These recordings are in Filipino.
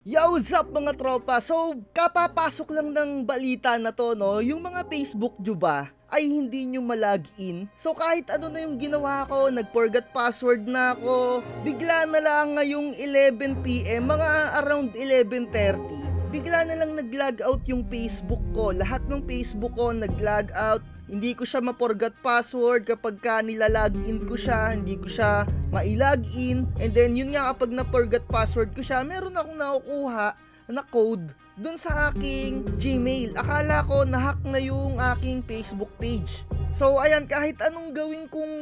Yo, what's up mga tropa? So, kapapasok lang ng balita na to, no? Yung mga Facebook nyo ba ay hindi nyo malagin? So, kahit ano na yung ginawa ko, nag-forgot password na ako, bigla na lang ngayong 11 PM, mga around 11:30, bigla na lang nag-log out yung Facebook ko. Lahat ng Facebook ko nag-log out. Hindi ko siya ma-forgot password kapag ka nilalagin ko siya, hindi ko siya ma-login. And then yun nga, kapag na-forgot password ko siya, meron akong nakukuha na code dun sa aking Gmail. Akala ko na-hack na yung aking Facebook page. So ayan, kahit anong gawin kong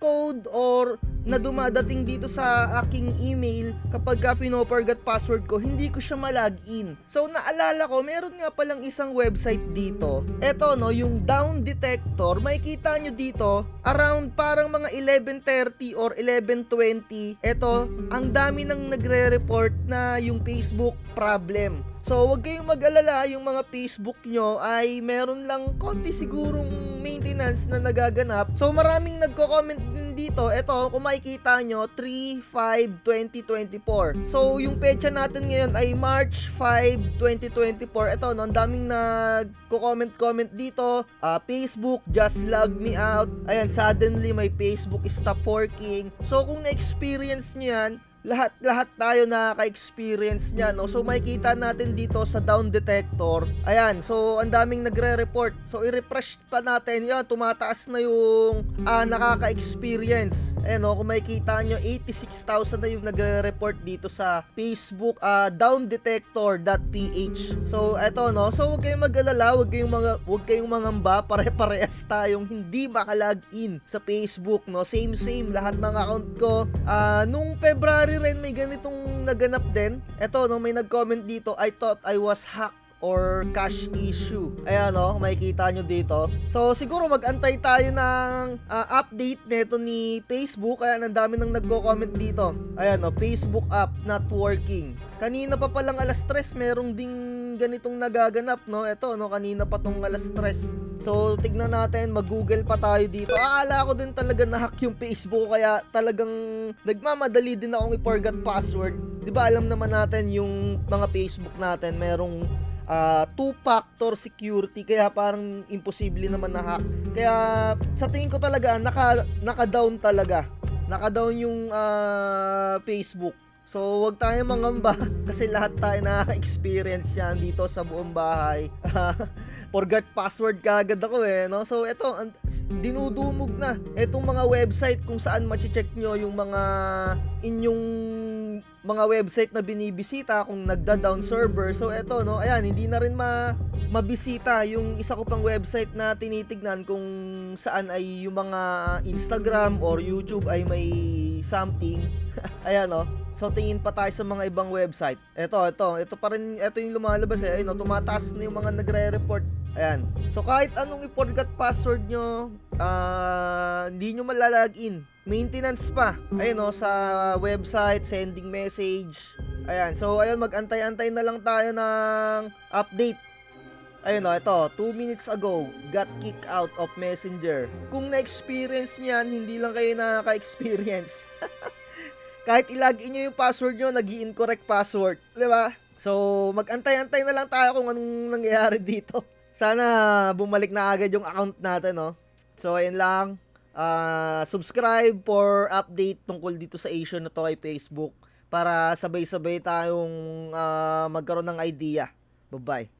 code or na dumadating dito sa aking email, kapag ka pino-forgot password ko, hindi ko siya malagin. So naalala ko, meron nga palang isang website dito. Eto no, yung Down Detector. Makikita nyo dito, around parang mga 11:30 or 11:20, eto, ang dami nang nagre-report na yung Facebook problem. So, wag kayong mag-alala, yung mga Facebook nyo ay meron lang konti sigurong maintenance na nagaganap. So, maraming nagko-comment din dito. Ito, kung makikita nyo, 3/5/2024. So, yung petsa natin ngayon ay March 5, 2024. Ito, no, ang daming nagko-comment dito. Facebook, just log me out. Ayan, suddenly my Facebook stop working. So, kung na-experience nyo yan, lahat tayo nakaka-experience niya, no? So makikita natin dito sa Down Detector. Ayan, so ang daming nagre-report. So i-refresh pa natin 'yan, tumataas na yung nakaka-experience. Ayan, no, kung makikita nyo, 86,000 na yung nagre-report dito sa Facebook downdetector.ph. So eto, no. So huwag kayong mag-alala, huwag kayong mangamba, pare-parehas tayong hindi maka-login sa Facebook, no. Same lahat ng account ko. Nung February rin may ganitong naganap din. Eto, no, may nag-comment dito, I thought I was hacked or cache issue. Ayan, no, makikita nyo dito. So siguro mag-antay tayo ng update nito ni Facebook. Ayan, ang dami nang nagko-comment dito. Ayan, no, Facebook app not working. Kanina pa palang alas 3 merong ding ganitong nagaganap, no. Ito, no, kanina pa tong alas 3. So tignan natin, mag-google pa tayo dito. Akala ko din talaga na-hack yung Facebook, kaya talagang nagmamadali din akong i-forgot password. 'Di ba alam naman natin yung mga Facebook natin merong two-factor security, kaya parang imposible naman na hack. Kaya sa tingin ko talaga naka-down talaga. Naka-down yung Facebook. So wag tayong mangamba kasi lahat tayo nakaka-experience yan dito sa buong bahay. Forgot password kagad ako no. So eto, dinudumog na etong mga website kung saan ma-check nyo yung mga inyong mga website na binibisita kung nagda-down server. So eto, no, ayan, hindi na rin mabisita yung isa ko pang website na tinitignan kung saan ay yung mga Instagram or YouTube ay may something. Ayan, no. So tingin pa tayo sa mga ibang website. Ito pa rin, ito yung lumalabas ayun, no, tumataas na yung mga nagre-report. Ayan. So kahit anong i-forgot password nyo, hindi nyo malalagin. Maintenance pa. Ayun, no, sa website, sending message. Ayan. So ayun, mag-antay-antay na lang tayo ng update. Ayun, no, ito, 2 minutes ago, got kicked out of Messenger. Kung na-experience niyan, hindi lang kayo nakaka-experience. Kahit ilagin nyo yung password nyo, nag-i-incorrect password, di ba? So, mag-antay-antay na lang tayo kung anong nangyayari dito. Sana bumalik na agad yung account natin, no? So, ayun lang. Subscribe for update tungkol dito sa issue na to kay Facebook para sabay-sabay tayong magkaroon ng idea. Bye-bye.